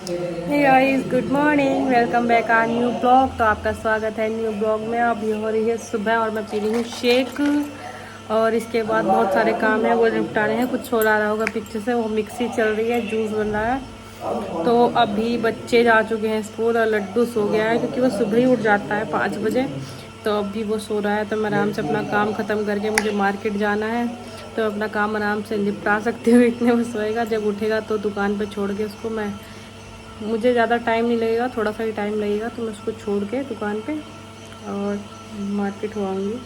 Hey guys, good morning, welcome back a new blog. तो आपका स्वागत है न्यू ब्लॉग में। अभी हो रही है सुबह और मैं पी रही हूँ शेक। और इसके बाद बहुत सारे काम है वो निपटाने हैं। कुछ छोला रहा होगा पीछे से, वो मिक्सी चल रही है, जूस बन रहा है। तो अभी बच्चे जा चुके हैं स्कूल और लड्डू सो गया है क्योंकि वो सुबह ही उठ जाता है 5 बजे। तो अभी वो सो रहा है तो मैं आराम से अपना काम ख़त्म करके मुझे मार्केट जाना है। तो अपना काम आराम से निपटा सकती हूँ इतने में सोएगा। जब उठेगा तो दुकान पे छोड़ के उसको मुझे ज़्यादा टाइम नहीं लगेगा, थोड़ा सा ही टाइम लगेगा। तो मैं उसको छोड़ के दुकान पे और मार्केट हो आऊँगी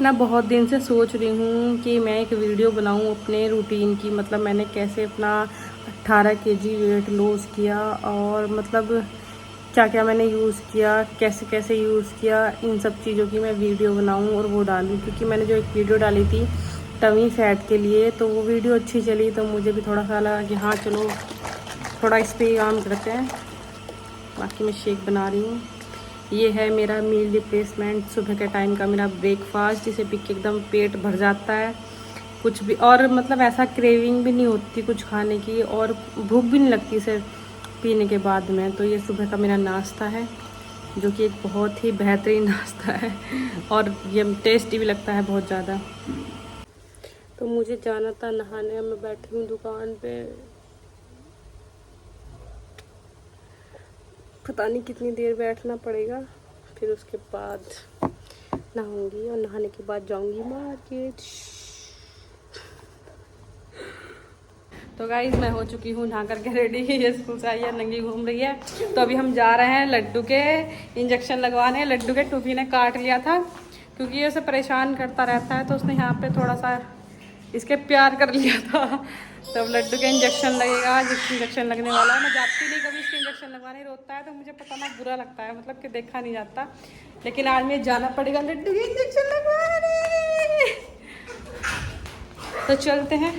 ना। बहुत दिन से सोच रही हूँ कि मैं एक वीडियो बनाऊँ अपने रूटीन की, मतलब मैंने कैसे अपना 18 केजी वेट लॉस किया और मतलब क्या क्या मैंने यूज़ किया, कैसे कैसे यूज़ किया, इन सब चीज़ों की मैं वीडियो बनाऊँ और वो डालूँ। क्योंकि मैंने जो एक वीडियो डाली थी टमी फैट के लिए, तो वो वीडियो अच्छी चली तो मुझे भी थोड़ा सा लगा कि हाँ चलो थोड़ा इस पर काम करते हैं। बाकी मैं शेक बना रही हूँ। ये है मेरा मील रिप्लेसमेंट, सुबह के टाइम का मेरा ब्रेकफास्ट, जिसे पी के एकदम पेट भर जाता है। कुछ भी और मतलब ऐसा क्रेविंग भी नहीं होती कुछ खाने की और भूख भी नहीं लगती इसे पीने के बाद में। तो ये सुबह का मेरा नाश्ता है जो कि एक बहुत ही बेहतरीन नाश्ता है और ये टेस्टी भी लगता है बहुत ज़्यादा। तो मुझे जाना था नहाने, मैं बैठी हूँ दुकान पे। पता नहीं कितनी देर बैठना पड़ेगा, फिर उसके बाद नहाऊंगी और नहाने के बाद जाऊंगी मार्केट। तो गाइज मैं हो चुकी हूँ नहा करके रेडी। ये स्कूल से आई है, नंगी घूम रही है। तो अभी हम जा रहे हैं लड्डू के इंजेक्शन लगवाने। लड्डू के टूपी ने काट लिया था क्योंकि ये उसे परेशान करता रहता है, तो उसने यहाँ पे थोड़ा सा इसके प्यार कर लिया था। तो अब लड्डू के इंजेक्शन लगेगा, जिसको इंजेक्शन लगने वाला है। मैं जाती नहीं कभी इसके इंजेक्शन लगवाने, रोता है तो मुझे पता ना बुरा लगता है, मतलब कि देखा नहीं जाता। लेकिन आज मुझे जाना पड़ेगा लड्डू के इंजेक्शन लगवाने। तो चलते हैं।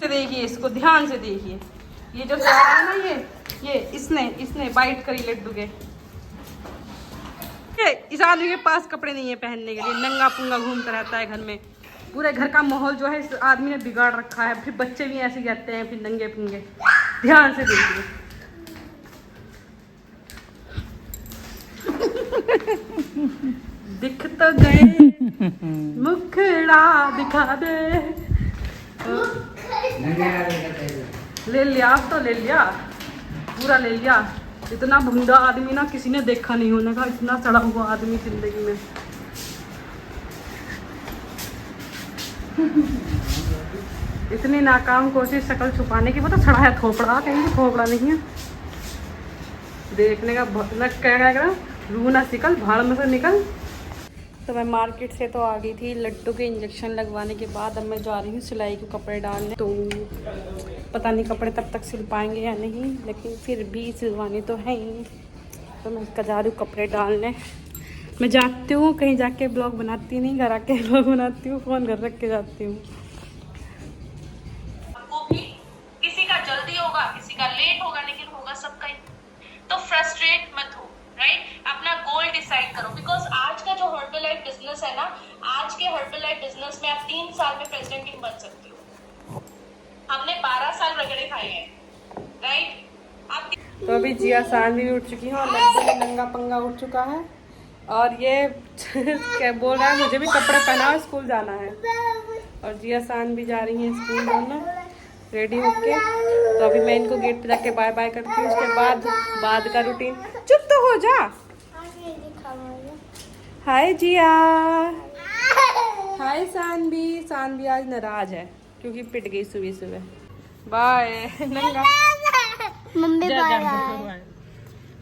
देखिए इसको ध्यान से देखिए, ये जो सारा है ना, ये इसने बाइट करी लड्डू के। इस आदमी के पास कपड़े नहीं है पहनने के लिए, नंगा पुंगा घूमता रहता है घर में। पूरे घर का माहौल जो है इस आदमी ने बिगाड़ रखा है। फिर बच्चे भी ऐसे कहते हैं, फिर नंगे पुंगे। ध्यान से देखिए। दिख तो गए मुखड़ा दिखा दे। ले लिया, अब तो ले लिया, पूरा ले लिया। इतना भूंडा आदमी ना किसी ने देखा नहीं होने का, इतना सड़ा हुआ आदमी जिंदगी में। इतनी नाकाम कोशिश शक्ल छुपाने की, वो तो सड़ा है थोपड़ा, कहीं भी थोपड़ा नहीं है। देखने का क्या रूह ना सिकल, भाड़ में से निकल। तो मैं मार्केट से तो आ गई थी लड्डू के इंजेक्शन लगवाने के बाद। अब मैं जा रही हूँ सिलाई के कपड़े डालने। तो पता नहीं कपड़े तब तक सिल पाएंगे या नहीं, लेकिन फिर भी सिलवाने तो है ही। तो मैं इसका जा रही हूँ कपड़े डालने। मैं जाती हूँ कहीं जाके ब्लॉग बनाती नहीं, घर आके ब्लॉग बनाती हूँ, फ़ोन घर रख के जाती हूँ। आपको भी किसी का जल्दी होगा, किसी का लेट होगा, लेकिन होगा सबका ही। तो फ्रस्ट्रेट मत हो, राइट? अपना गोल डिसाइड करो। बिकॉज आज का जो हर्बलाइफ बिजनेस है ना, आज के हर्बलाइफ बिजनेस में आप 3 साल में प्रेसिडेंट ही बन सकते हो। हमने 12 साल रगड़े खाए हैं, राइट? आप तो अभी जिया सान भी उठ चुकी है और लड्डू भी नंगा पंगा उठ चुका है। और ये क्या बोल रहा है, मुझे भी कपड़े पहनाओ, स्कूल जाना है। और जिया सान भी जा रही हैं स्कूल दोनों रेडी होके। तो अभी मैं इनको गेट पे जाके बाय बाय करती हूँ। उसके बाद का रूटीन। चुप तो हो जा। हाय जिया, हाय सानवी आज नाराज है क्योंकि पिट गई सुबह सुबह। बाय नंगा मम्मी जा बाय जा बाय।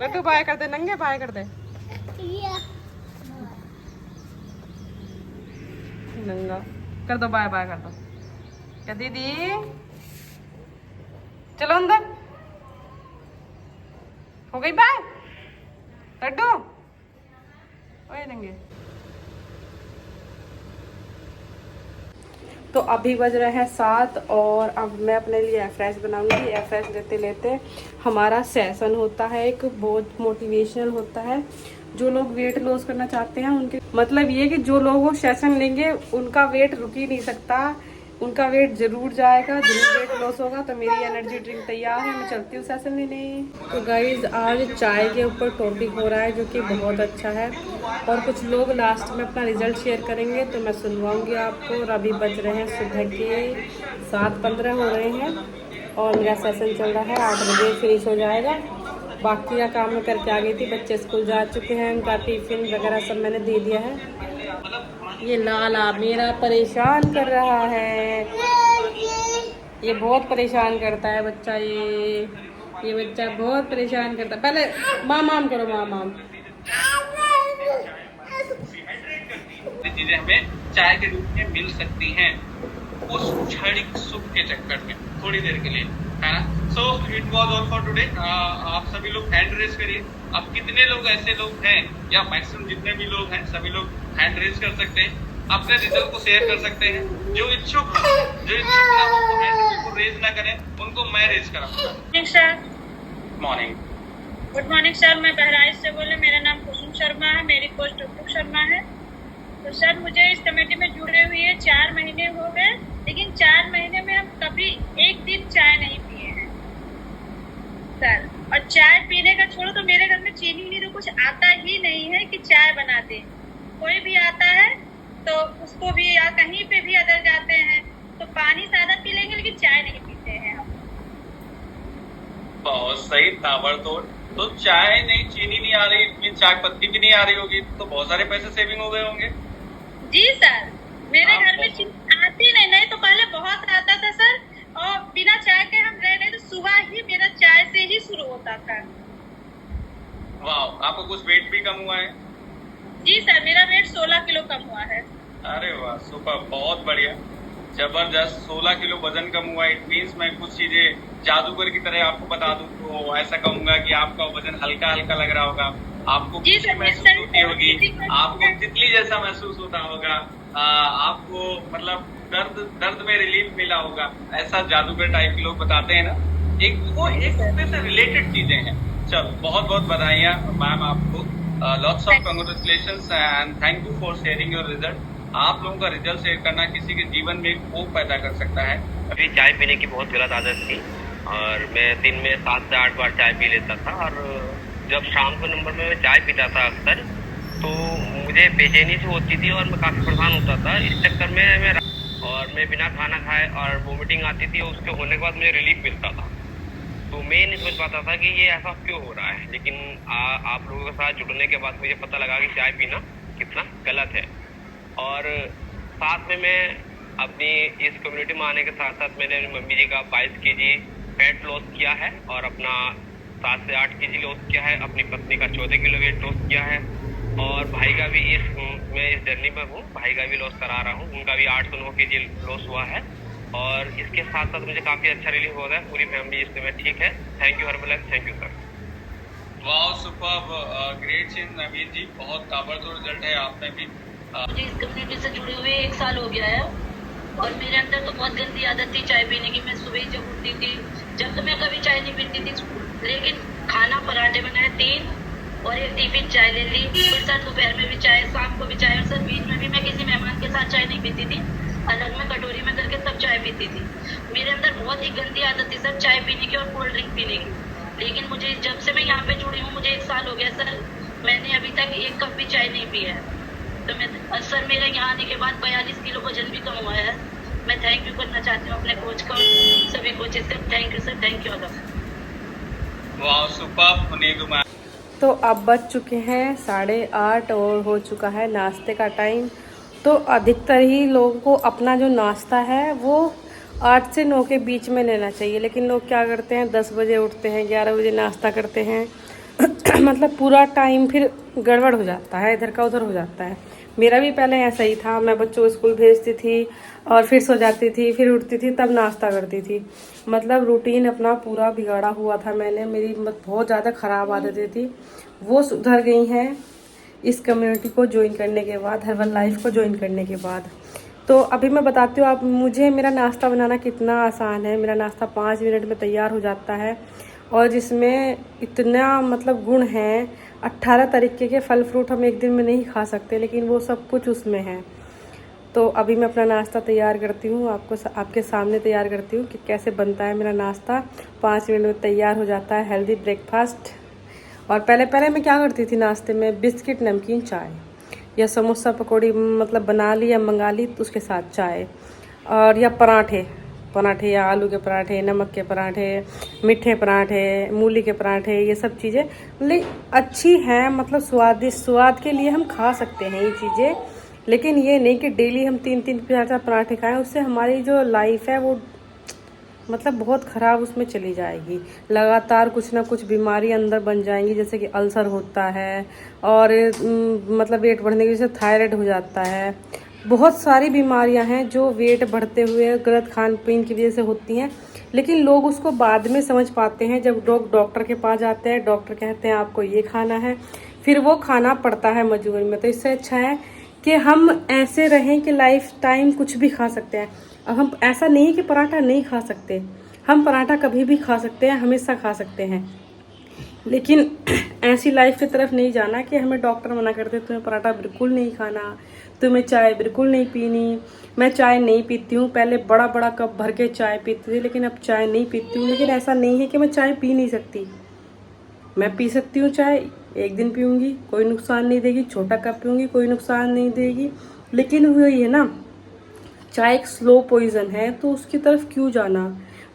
लड्डू बाय कर दे, नंगे बाय कर दे। नंगा कर दो, बाय बाय कर दो। क्या दीदी, चलो अंदर। हो गई बाय लड्डू, ओए नंगे। तो अभी बज रहे हैं 7 और अब मैं अपने लिए एफ्रेश बनाऊंगी। एफ्रेश लेते लेते हमारा सेशन होता है, एक बहुत मोटिवेशनल होता है। जो लोग वेट लॉस करना चाहते हैं उनके मतलब ये कि जो लोग वो सेशन लेंगे उनका वेट रुक ही नहीं सकता। उनका वेट जरूर जाएगा, जरूर वेट लॉस होगा। तो मेरी एनर्जी ड्रिंक तैयार है, मैं चलती हूँ सेशन लेने। तो गाइज आज चाय के ऊपर टॉपिक हो रहा है जो कि बहुत अच्छा है, और कुछ लोग लास्ट में अपना रिजल्ट शेयर करेंगे तो मैं सुनवाऊँगी आपको। और अभी बज रहे हैं सुबह के 7:15 हो रहे हैं और मेरा सेशन चल रहा है, 8 बजे फिनिश हो जाएगा। बाकी का काम मैं करके आ गई थी, बच्चे स्कूल जा चुके हैं, उनका टिफिन वगैरह सब मैंने दे दिया है। ये लाला मेरा परेशान कर रहा है, ये बहुत परेशान करता है बच्चा, ये बच्चा बहुत परेशान करता है। पहले माम करो, माम। चीजें हमें चाय के रूप में मिल सकती हैं उस क्षणिक सुख के चक्कर में थोड़ी देर के लिए, है ना। So it was all for today. आप सभी लोग हैंड रेज करिए। अब कितने लोग ऐसे लोग हैं, या मैक्सिमम जितने भी लोग हैं सभी लोग हैंड रेज कर सकते हैं, अपने रिजल्ट को शेयर कर सकते हैं। जो इच्छुक ना हो वो हैंड को रेज ना करें, उनको मैं रेज कराऊंगा। Sir morning, good morning sir, मैं बहराइच से बोले। मेरा नाम कुसुम शर्मा है, मेरी पोस्ट टुकटुक शर्मा है। तो सर मुझे इस कमेटी में जुड़े हुए 4 महीने हो गए, लेकिन 4 महीने में हम कभी एक दिन चाय नहीं पिए हैं सर। और चाय पीने का छोड़ो तो मेरे घर में चीनी नहीं तो कुछ आता ही नहीं है कि चाय बना दे। कोई भी आता है तो उसको भी, या कहीं पे भी अगर जाते हैं तो पानी सादा पी लेंगे, लेकिन चाय नहीं पीते हैं हम। बहुत सही, ताबड़तोड़। तो चाय नहीं, चीनी नहीं आ रही, इतनी चाय पत्ती भी नहीं आ रही होगी, तो बहुत सारे पैसे सेविंग हो गए होंगे। जी सर, मेरे घर में चीनी आती नहीं तो पहले बहुत आता था सर, और बिना चाय के हम रह नहीं तो सुबह ही मेरा चाय से ही शुरू होता था। वाह, आपको कुछ वेट भी कम हुआ है? जी सर, मेरा वेट 16 किलो कम हुआ है। अरे वाह, सुपर, बहुत बढ़िया, जबरदस्त। 16 किलो वजन कम हुआ। इट मीन्स मैं कुछ चीजें जादूगर की तरह आपको बता दूं तो ऐसा कहूंगा कि आपका वजन हल्का हल्का लग रहा होगा, आपको खुशी महसूस होती होगी, आपको तितली जैसा महसूस होता होगा, आपको मतलब दर्द में रिलीफ मिला होगा। ऐसा जादूगर टाइप के लोग बताते हैं ना, एक दूसरे से रिलेटेड चीजें हैं। चलो, बहुत बहुत बधाइयाँ मैम आपको, lots of congratulations and thank you for sharing your result. आप लोगों का रिजल्ट शेयर करना किसी के जीवन में एक होप पैदा कर सकता है। अभी चाय पीने की बहुत गलत आदत थी और मैं दिन में 7 से 8 बार चाय पी लेता था, और जब शाम को नंबर में मैं चाय पीता था अक्सर तो मुझे बेचैनी से होती थी और मैं काफ़ी परेशान होता था। इस चक्कर में मैं बिना खाना खाए और वोमिटिंग आती थी, उसके होने के बाद मुझे रिलीफ मिलता था। तो मैं नहीं समझ पाता था कि ये ऐसा क्यों हो रहा है, लेकिन आप लोगों के साथ जुड़ने के बाद मुझे पता लगा कि चाय पीना कितना गलत है। और साथ में मैं अपनी इस कम्युनिटी में आने के साथ साथ मैंने अपनी मम्मी जी का 22 kg फैट लॉस किया है और अपना 7 से 8 kg लॉस किया है, अपनी पत्नी का 14 किलो वेट लॉस किया है, और भाई का भी मैं इस जर्नी में हूँ, भाई का भी लॉस करा रहा हूँ, उनका भी 8 से 9 kg लॉस हुआ है। और इसके साथ साथ मुझे काफ़ी अच्छा रिलीफ हो रहा है, पूरी फैमिली इससे मैं ठीक है। Thank you Herbalife, thank you sir. वाह, सुपर्ब, ग्रेट चेंज नवीन जी, बहुत ताबड़तोड़ रिजल्ट है आपने भी। मुझे इस कम्युनिटी से जुड़े हुए 1 साल हो गया है, और मेरे अंदर तो बहुत गंदी आदत थी चाय पीने की। मैं सुबह जब उठती थी, जब तो मैं कभी चाय नहीं पीती थी, लेकिन खाना पराठे बनाए 3 और एक टिफिन चाय ले ली, फिर सर दोपहर में भी चाय, शाम को भी चाय, और सर बीच में भी मैं किसी मेहमान के साथ चाय नहीं पीती थी, अलग में कटोरी में करके तब चाय पीती थी। मेरे अंदर बहुत ही गंदी आदत थी सर चाय पीने की और कोल्ड ड्रिंक पीने की। लेकिन मुझे जब से मैं यहाँ पे जुड़ी हूँ, मुझे 1 साल हो गया सर, मैंने अभी तक 1 कप भी चाय नहीं पी है। तो मैं सर, मेरा यहाँ आने के बाद 42 किलो वजन भी कम हुआ है। मैं थैंक यू करना चाहती हूँ अपने कोच का, सभी कोचेस का। Thank you sir, thank you all. वाह, सुपर्ब नीतू मैम। तो अब बज चुके हैं 8:30 और हो चुका है नाश्ते का टाइम। तो अधिकतर ही लोगों को अपना जो नाश्ता है वो 8 से 9 के बीच में लेना चाहिए, लेकिन लोग क्या करते हैं, 10 बजे उठते हैं, 11 बजे नाश्ता करते हैं मतलब पूरा टाइम फिर गड़बड़ हो जाता है, इधर का उधर हो जाता है। मेरा भी पहले ऐसा ही था, मैं बच्चों को स्कूल भेजती थी और फिर सो जाती थी, फिर उठती थी, तब नाश्ता करती थी। मतलब रूटीन अपना पूरा बिगाड़ा हुआ था मैंने, मेरी बहुत ज़्यादा ख़राब आदतें थी, वो सुधर गई हैं इस कम्युनिटी को ज्वाइन करने के बाद, हर्बल लाइफ को ज्वाइन करने के बाद। तो अभी मैं बताती हूँ आप मुझे, मेरा नाश्ता बनाना कितना आसान है। मेरा नाश्ता 5 मिनट में तैयार हो जाता है, और जिसमें इतना मतलब गुण हैं। 18 तरीके के फल फ्रूट हम एक दिन में नहीं खा सकते, लेकिन वो सब कुछ उसमें है। तो अभी मैं अपना नाश्ता तैयार करती हूँ, आपके सामने तैयार करती हूँ कि कैसे बनता है मेरा नाश्ता। 5 मिनट में तैयार हो जाता है हेल्दी ब्रेकफास्ट। और पहले मैं क्या करती थी नाश्ते में, बिस्किट, नमकीन, चाय या समोसा पकौड़ी मतलब बना ली या मंगा ली तो उसके साथ चाय, और या पराठे या आलू के पराठे, नमक के पराठे, मीठे पराठे, मूली के पराठे, ये सब चीज़ें मतलब अच्छी हैं, मतलब स्वादिष्ट, स्वाद के लिए हम खा सकते हैं ये चीज़ें। लेकिन ये नहीं कि डेली हम 3-3 4 पराठे खाएं, उससे हमारी जो लाइफ है वो मतलब बहुत ख़राब उसमें चली जाएगी। लगातार कुछ ना कुछ बीमारी अंदर बन जाएंगी, जैसे कि अल्सर होता है, और मतलब वेट बढ़ने की वजह से थायराइड हो जाता है। बहुत सारी बीमारियां हैं जो वेट बढ़ते हुए गलत खान पीन की वजह से होती हैं। लेकिन लोग उसको बाद में समझ पाते हैं जब लोग डॉक्टर के पास जाते हैं, डॉक्टर कहते हैं आपको ये खाना है, फिर वो खाना पड़ता है मजबूरी में। तो इससे अच्छा है कि हम ऐसे रहें कि लाइफ टाइम कुछ भी खा सकते हैं। अब हम ऐसा नहीं कि पराठा नहीं खा सकते, हम पराठा कभी भी खा सकते हैं, हमेशा खा सकते हैं। लेकिन ऐसी लाइफ की तरफ नहीं जाना कि हमें डॉक्टर मना करते तुम्हें पराठा बिल्कुल नहीं खाना, तुम्हें चाय बिल्कुल नहीं पीनी। मैं चाय नहीं पीती हूँ, पहले बड़ा बड़ा कप भर के चाय पीती थी, लेकिन अब चाय नहीं पीती हूँ। लेकिन ऐसा नहीं है कि मैं चाय पी नहीं सकती, मैं पी सकती हूँ चाय, एक दिन पीऊँगी कोई नुकसान नहीं देगी, छोटा कप पीऊँगी कोई नुकसान नहीं देगी। लेकिन वही है ना, चाय एक स्लो पॉइजन है, तो उसकी तरफ क्यों जाना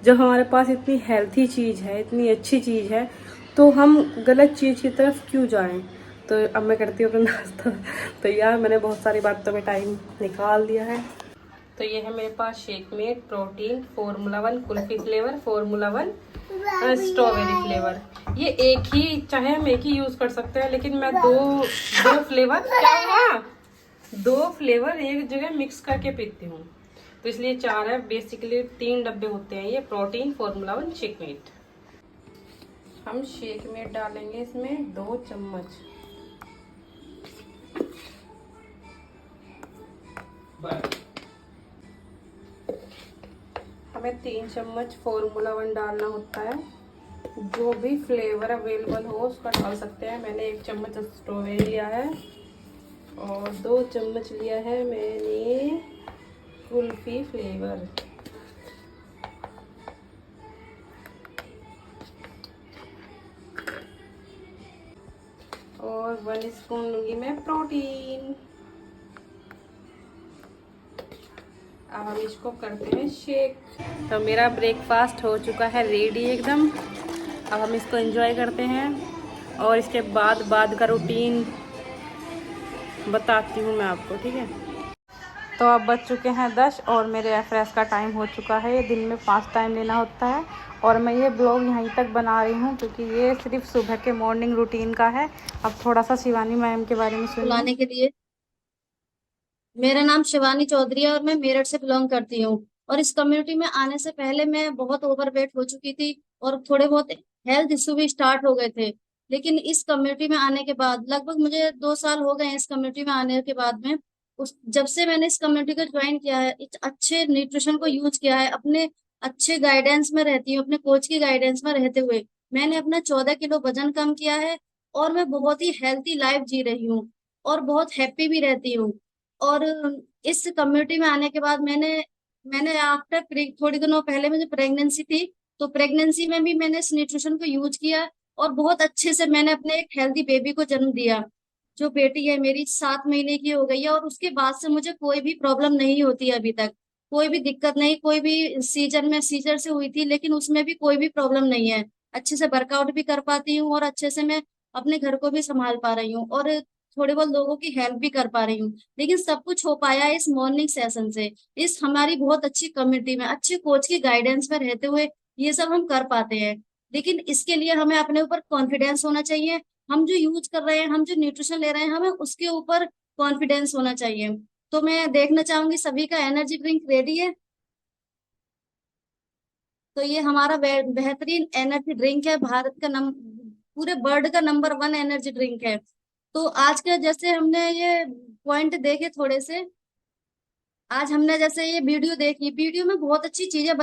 जब हमारे पास इतनी हेल्थी चीज़ है, इतनी अच्छी चीज़ है, तो हम गलत चीज़ की तरफ क्यों जाएं। तो अब मैं करती हूँ अपना नाश्ता तैयार। मैंने बहुत सारी बातों में टाइम निकाल दिया है। तो ये है मेरे पास Shakemate protein formula 1 kulfi flavour, formula 1 strawberry flavour. ये एक ही, चाहे हम एक ही यूज़ कर सकते हैं, लेकिन मैं दो फ्लेवर, क्या हुआ, 2 फ्लेवर एक जगह मिक्स करके पीती हूँ, तो इसलिए 4 है। बेसिकली 3 डब्बे होते हैं ये प्रोटीन फार्मूला 1 शेकमेट। हम शेकमेट डालेंगे इसमें 2 चम्मच। हमें 3 चम्मच फार्मूला 1 डालना होता है। जो भी फ्लेवर अवेलेबल हो उसका डाल सकते हैं। मैंने 1 चम्मच स्ट्रॉबेरी लिया है और 2 चम्मच लिया है मैंने कुल्फी फ्लेवर। और 1 स्पून लूंगी मैं प्रोटीन। अब हम इसको करते हैं शेक। तो मेरा ब्रेकफास्ट हो चुका है रेडी एकदम। अब हम इसको एंजॉय करते हैं और इसके बाद का रूटीन बताती हूँ मैं आपको, ठीक है। तो अब बज चुके हैं 10 और मेरे एफरेस का टाइम हो चुका है। ये दिन में 5 टाइम लेना होता है और मैं ये ब्लॉग यहीं तक बना रही हूँ क्योंकि ये सिर्फ सुबह के मॉर्निंग रूटीन का है। अब थोड़ा सा शिवानी मैम के बारे में बुलाने के लिए। मेरा नाम शिवानी चौधरी है और मैं मेरठ से बिलोंग करती हूँ। और इस कम्युनिटी में आने से पहले मैं बहुत ओवरवेट हो चुकी थी और थोड़े बहुत हेल्थ इश्यू भी स्टार्ट हो गए थे। लेकिन इस कम्युनिटी में आने के बाद लगभग मुझे 2 साल हो गए हैं इस कम्युनिटी में आने के बाद में। उस जब से मैंने इस कम्युनिटी को ज्वाइन किया है, इस अच्छे न्यूट्रिशन को यूज किया है, अपने अच्छे गाइडेंस में रहती हूँ, अपने कोच की गाइडेंस में रहते हुए मैंने अपना 14 किलो वजन कम किया है और मैं बहुत ही हेल्थी लाइफ जी रही हूँ और बहुत हैप्पी भी रहती हूँ। और इस कम्युनिटी में आने के बाद मैंने मैंने आफ्टर थोड़ी दिनों पहले मुझे प्रेगनेंसी थी, तो प्रेगनेंसी में भी मैंने इस न्यूट्रिशन को यूज किया और बहुत अच्छे से मैंने अपने एक हेल्दी बेबी को जन्म दिया। जो बेटी है मेरी 7 महीने की हो गई है और उसके बाद से मुझे कोई भी प्रॉब्लम नहीं होती है अभी तक, कोई भी दिक्कत नहीं। कोई भी सीजर से हुई थी लेकिन उसमें भी कोई भी प्रॉब्लम नहीं है। अच्छे से वर्कआउट भी कर पाती हूँ और अच्छे से मैं अपने घर को भी संभाल पा रही हूँ और थोड़े बहुत लोगों की हेल्प भी कर पा रही हूँ। लेकिन सब कुछ हो पाया है इस मॉर्निंग सेशन से, इस हमारी बहुत अच्छी कम्युनिटी में अच्छे कोच की गाइडेंस में रहते हुए ये सब हम कर पाते हैं। लेकिन इसके लिए हमें अपने ऊपर कॉन्फिडेंस होना चाहिए। हम जो यूज कर रहे हैं, हम जो न्यूट्रिशन ले रहे हैं, हमें उसके ऊपर कॉन्फिडेंस होना चाहिए। तो मैं देखना चाहूंगी सभी का एनर्जी ड्रिंक रेडी है। तो ये हमारा बेहतरीन एनर्जी ड्रिंक है, भारत का पूरे वर्ल्ड का नंबर 1 एनर्जी ड्रिंक है। तो आज का जैसे हमने ये पॉइंट देखे थोड़े से, आज हमने जैसे ये वीडियो देखी, वीडियो में बहुत अच्छी चीजें